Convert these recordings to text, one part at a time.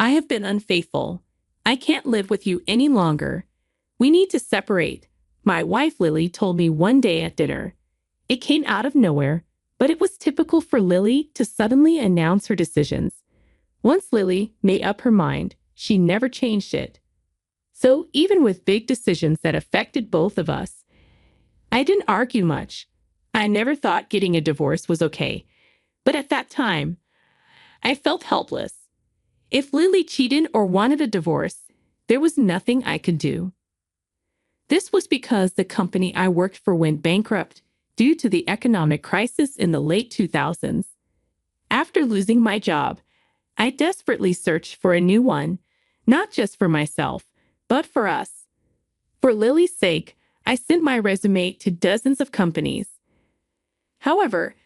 I have been unfaithful. I can't live with you any longer. We need to separate, my wife Lily told me one day at dinner. It came out of nowhere, but it was typical for Lily to suddenly announce her decisions. Once Lily made up her mind, she never changed it. So even with big decisions that affected both of us, I didn't argue much. I never thought getting a divorce was okay. But at that time, I felt helpless. If Lily cheated or wanted a divorce, there was nothing I could do. This was because the company I worked for went bankrupt due to the economic crisis in the late 2000s. After losing my job, I desperately searched for a new one, not just for myself, but for us. For Lily's sake, I sent my resume to dozens of companies. However,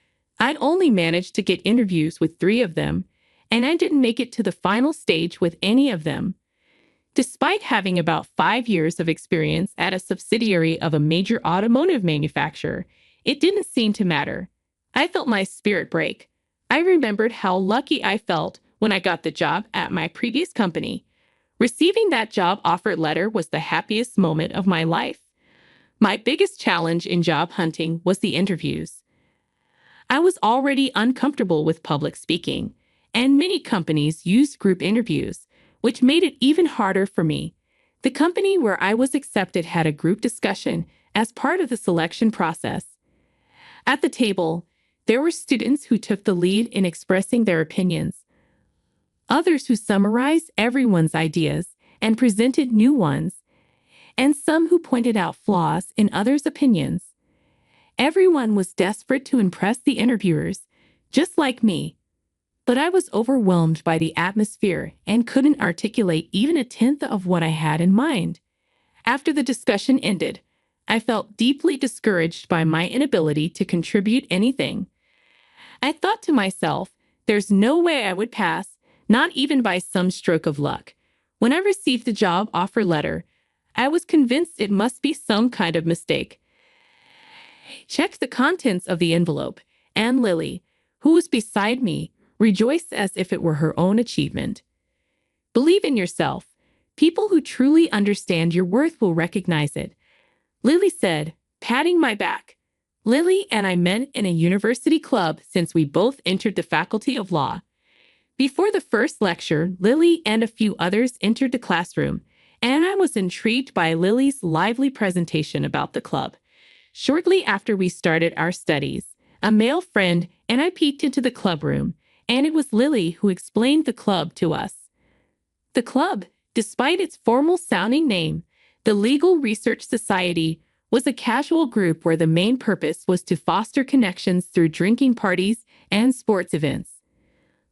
I'd only managed to get interviews with 3 of them, and I didn't make it to the final stage with any of them. Despite having about 5 years of experience at a subsidiary of a major automotive manufacturer, it didn't seem to matter. I felt my spirit break. I remembered how lucky I felt when I got the job at my previous company. Receiving that job offer letter was the happiest moment of my life. My biggest challenge in job hunting was the interviews. I was already uncomfortable with public speaking, and many companies used group interviews, which made it even harder for me. The company where I was accepted had a group discussion as part of the selection process. At the table, there were students who took the lead in expressing their opinions, others who summarized everyone's ideas and presented new ones, and some who pointed out flaws in others' opinions. Everyone was desperate to impress the interviewers, just like me. But I was overwhelmed by the atmosphere and couldn't articulate even a tenth of what I had in mind. After the discussion ended, I felt deeply discouraged by my inability to contribute anything. I thought to myself, there's no way I would pass, not even by some stroke of luck. When I received the job offer letter, I was convinced it must be some kind of mistake. I checked the contents of the envelope, and Lily, who was beside me, rejoiced as if it were her own achievement. Believe in yourself. People who truly understand your worth will recognize it, Lily said, patting my back. Lily and I met in a university club since we both entered the Faculty of Law. Before the first lecture, Lily and a few others entered the classroom, and I was intrigued by Lily's lively presentation about the club. Shortly after we started our studies, a male friend and I peeked into the club room, and it was Lily who explained the club to us. The club, despite its formal-sounding name, the Legal Research Society, was a casual group where the main purpose was to foster connections through drinking parties and sports events.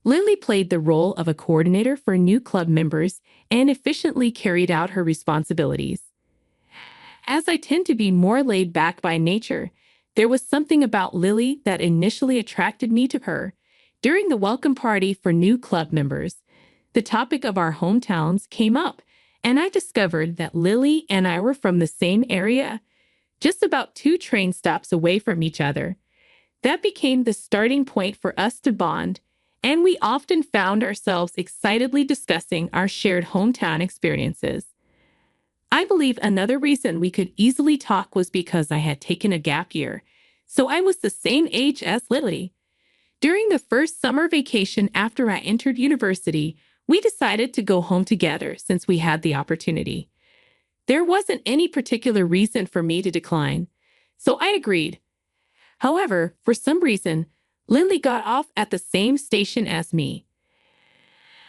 Lily played the role of a coordinator for new club members and efficiently carried out her responsibilities. As I tend to be more laid back by nature, there was something about Lily that initially attracted me to her. During the welcome party for new club members, the topic of our hometowns came up, and I discovered that Lily and I were from the same area, just about 2 train stops away from each other. That became the starting point for us to bond, and we often found ourselves excitedly discussing our shared hometown experiences. I believe another reason we could easily talk was because I had taken a gap year, so I was the same age as Lily. During the first summer vacation after I entered university, we decided to go home together since we had the opportunity. There wasn't any particular reason for me to decline, so I agreed. However, for some reason, Lily got off at the same station as me.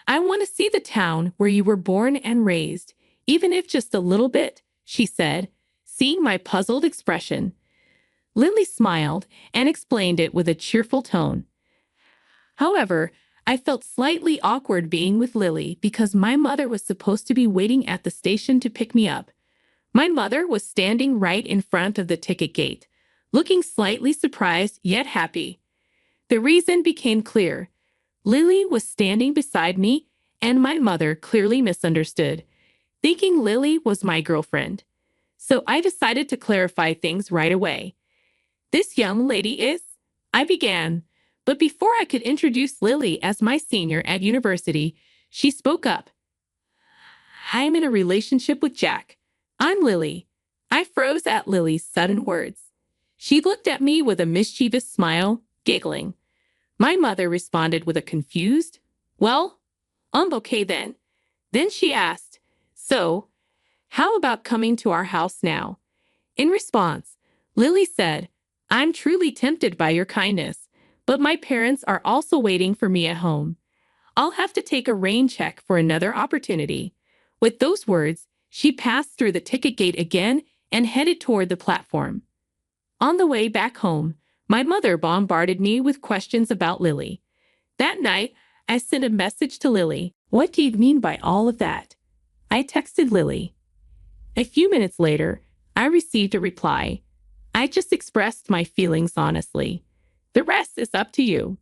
"I want to see the town where you were born and raised, even if just a little bit," she said, seeing my puzzled expression. Lily smiled and explained it with a cheerful tone. However, I felt slightly awkward being with Lily because my mother was supposed to be waiting at the station to pick me up. My mother was standing right in front of the ticket gate, looking slightly surprised yet happy. The reason became clear. Lily was standing beside me, and my mother clearly misunderstood, thinking Lily was my girlfriend. So I decided to clarify things right away. "This young lady is," I began. But before I could introduce Lily as my senior at university, She spoke up. I'm in a relationship with Jack. I'm Lily. I froze at Lily's sudden words. She looked at me with a mischievous smile, giggling. My mother responded with a confused, "Well, okay then." Then she asked, "So, how about coming to our house now?" In response, Lily said, "I'm truly tempted by your kindness, but my parents are also waiting for me at home. I'll have to take a rain check for another opportunity." With those words, she passed through the ticket gate again and headed toward the platform. On the way back home, my mother bombarded me with questions about Lily. That night, I sent a message to Lily. "What do you mean by all of that?" I texted Lily. A few minutes later, I received a reply. "I just expressed my feelings honestly. The rest is up to you."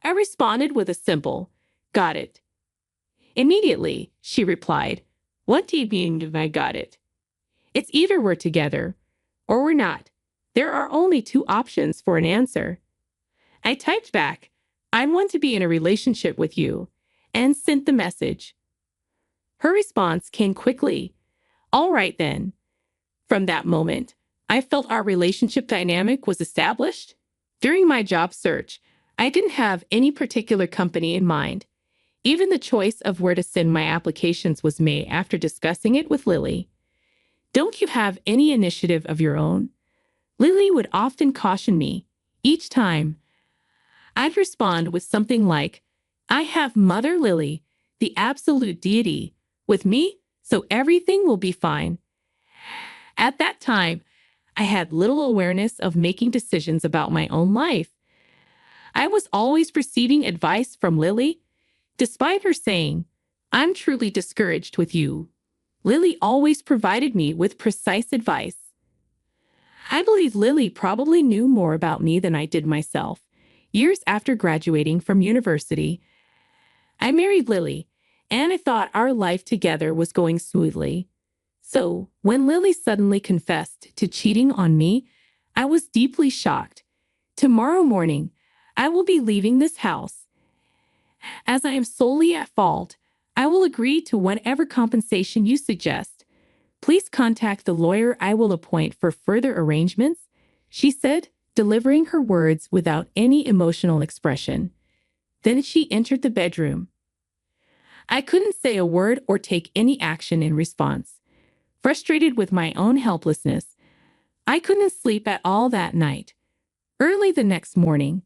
I responded with a simple, "Got it." Immediately, she replied, "What do you mean if I got it? It's either we're together or we're not. There are only two options for an answer." I typed back, "I want to be in a relationship with you," and sent the message. Her response came quickly. "All right then." From that moment, I felt our relationship dynamic was established. During my job search, I didn't have any particular company in mind. Even the choice of where to send my applications was made after discussing it with Lily. "Don't you have any initiative of your own?" Lily would often caution me. Each time, I'd respond with something like, "I have Mother Lily, the absolute deity, with me, so everything will be fine." At that time, I had little awareness of making decisions about my own life. I was always receiving advice from Lily. Despite her saying, "I'm truly discouraged with you," Lily always provided me with precise advice. I believe Lily probably knew more about me than I did myself. Years after graduating from university, I married Lily, and I thought our life together was going smoothly. So, when Lily suddenly confessed to cheating on me, I was deeply shocked. "Tomorrow morning, I will be leaving this house. As I am solely at fault, I will agree to whatever compensation you suggest. Please contact the lawyer I will appoint for further arrangements," she said, delivering her words without any emotional expression. Then she entered the bedroom. I couldn't say a word or take any action in response. Frustrated with my own helplessness, I couldn't sleep at all that night. Early the next morning,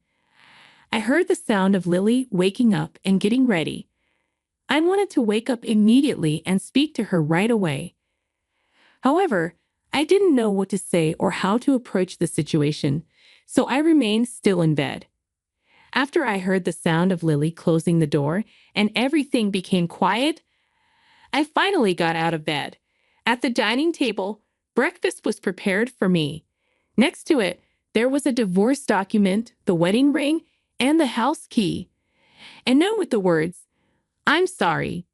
I heard the sound of Lily waking up and getting ready. I wanted to wake up immediately and speak to her right away. However, I didn't know what to say or how to approach the situation, so I remained still in bed. After I heard the sound of Lily closing the door and everything became quiet, I finally got out of bed. At the dining table, breakfast was prepared for me. Next to it, there was a divorce document, the wedding ring, and the house key. A note with the words, "I'm sorry.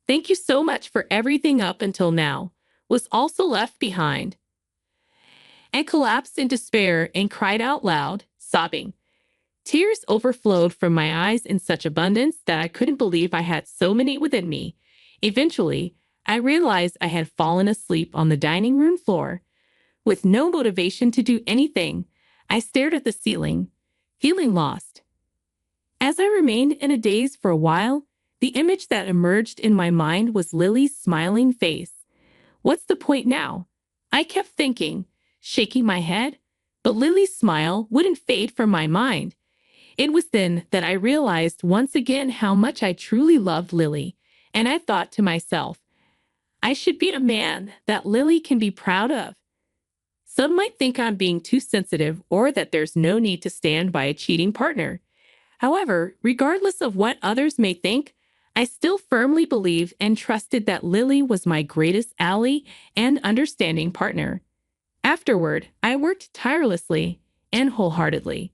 Thank you so much for everything up until now," was also left behind. I collapsed in despair and cried out loud, sobbing. Tears overflowed from my eyes in such abundance that I couldn't believe I had so many within me. Eventually, I realized I had fallen asleep on the dining room floor. With no motivation to do anything, I stared at the ceiling, feeling lost. As I remained in a daze for a while, the image that emerged in my mind was Lily's smiling face. What's the point now? I kept thinking, shaking my head, but Lily's smile wouldn't fade from my mind. It was then that I realized once again how much I truly loved Lily, and I thought to myself, I should be a man that Lily can be proud of. Some might think I'm being too sensitive or that there's no need to stand by a cheating partner. However, regardless of what others may think, I still firmly believed and trusted that Lily was my greatest ally and understanding partner. Afterward, I worked tirelessly and wholeheartedly.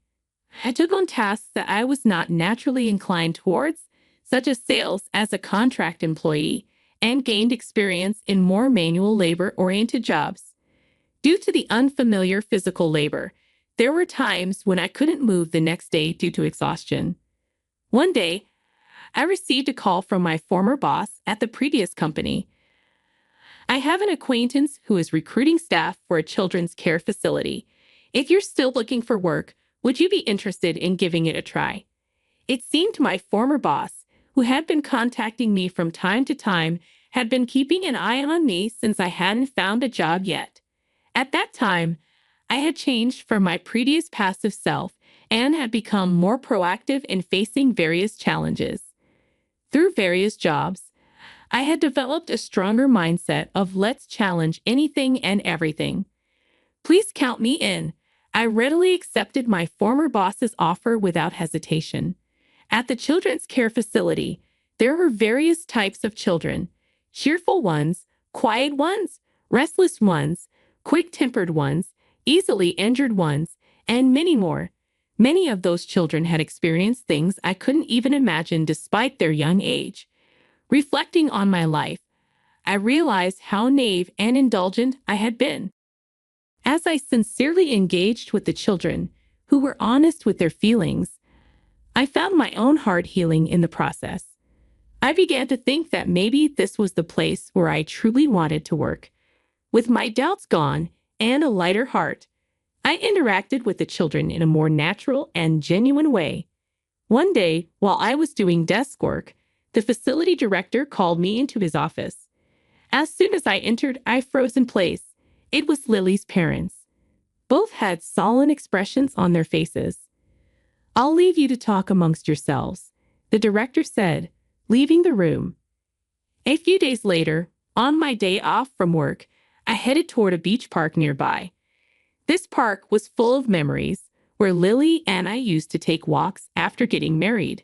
I took on tasks that I was not naturally inclined towards, such as sales as a contract employee, and gained experience in more manual labor-oriented jobs. Due to the unfamiliar physical labor, there were times when I couldn't move the next day due to exhaustion. One day, I received a call from my former boss at the previous company. I have an acquaintance who is recruiting staff for a children's care facility. If you're still looking for work, would you be interested in giving it a try? It seemed my former boss, who had been contacting me from time to time, had been keeping an eye on me since I hadn't found a job yet. At that time, I had changed from my previous passive self and had become more proactive in facing various challenges. Through various jobs, I had developed a stronger mindset of let's challenge anything and everything. Please count me in. I readily accepted my former boss's offer without hesitation. At the children's care facility, there were various types of children: cheerful ones, quiet ones, restless ones, quick-tempered ones, easily injured ones, and many more. Many of those children had experienced things I couldn't even imagine despite their young age. Reflecting on my life, I realized how naive and indulgent I had been. As I sincerely engaged with the children, who were honest with their feelings, I found my own heart healing in the process. I began to think that maybe this was the place where I truly wanted to work. With my doubts gone and a lighter heart, I interacted with the children in a more natural and genuine way. One day, while I was doing desk work, the facility director called me into his office. As soon as I entered, I froze in place. It was Lily's parents. Both had solemn expressions on their faces. "I'll leave you to talk amongst yourselves," the director said, leaving the room. A few days later, on my day off from work, I headed toward a beach park nearby. This park was full of memories, where Lily and I used to take walks after getting married.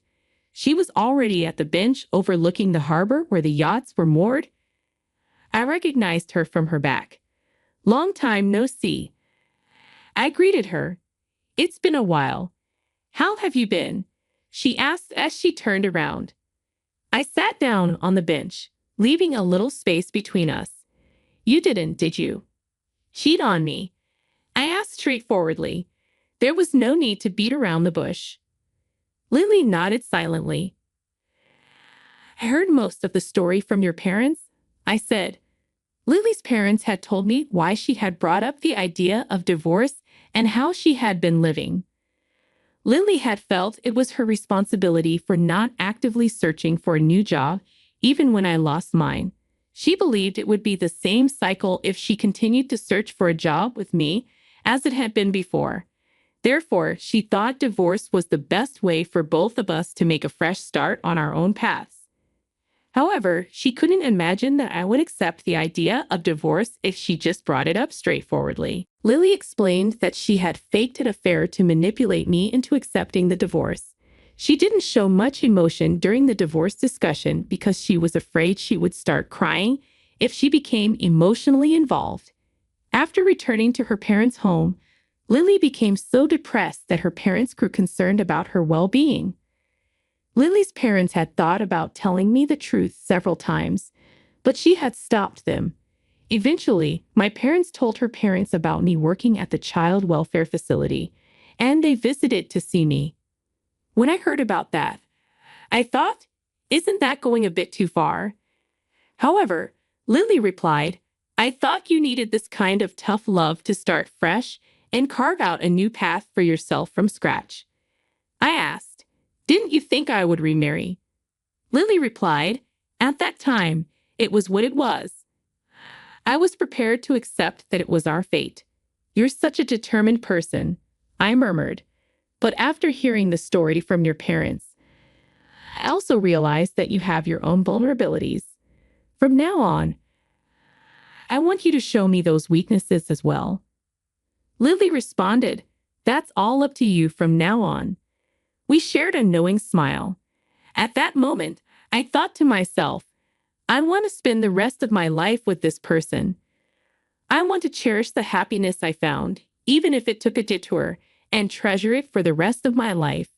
She was already at the bench overlooking the harbor where the yachts were moored. I recognized her from her back. "Long time no see." I greeted her. "It's been a while. How have you been?" she asked as she turned around. I sat down on the bench, leaving a little space between us. "You didn't, did you? Cheat on me?" I asked straightforwardly. There was no need to beat around the bush. Lily nodded silently. "I heard most of the story from your parents," I said. Lily's parents had told me why she had brought up the idea of divorce and how she had been living. Lily had felt it was her responsibility for not actively searching for a new job, even when I lost mine. She believed it would be the same cycle if she continued to search for a job with me as it had been before. Therefore, she thought divorce was the best way for both of us to make a fresh start on our own paths. However, she couldn't imagine that I would accept the idea of divorce if she just brought it up straightforwardly. Lily explained that she had faked an affair to manipulate me into accepting the divorce. She didn't show much emotion during the divorce discussion because she was afraid she would start crying if she became emotionally involved. After returning to her parents' home, Lily became so depressed that her parents grew concerned about her well-being. Lily's parents had thought about telling me the truth several times, but she had stopped them. Eventually, my parents told her parents about me working at the child welfare facility, and they visited to see me. When I heard about that, I thought, isn't that going a bit too far? However, Lily replied, "I thought you needed this kind of tough love to start fresh and carve out a new path for yourself from scratch." I asked, "Didn't you think I would remarry?" Lily replied, "At that time, it was what it was. I was prepared to accept that it was our fate." "You're such a determined person," I murmured. "But after hearing the story from your parents, I also realized that you have your own vulnerabilities. From now on, I want you to show me those weaknesses as well." Lily responded, "That's all up to you from now on." We shared a knowing smile. At that moment, I thought to myself, I want to spend the rest of my life with this person. I want to cherish the happiness I found, even if it took a detour, and treasure it for the rest of my life.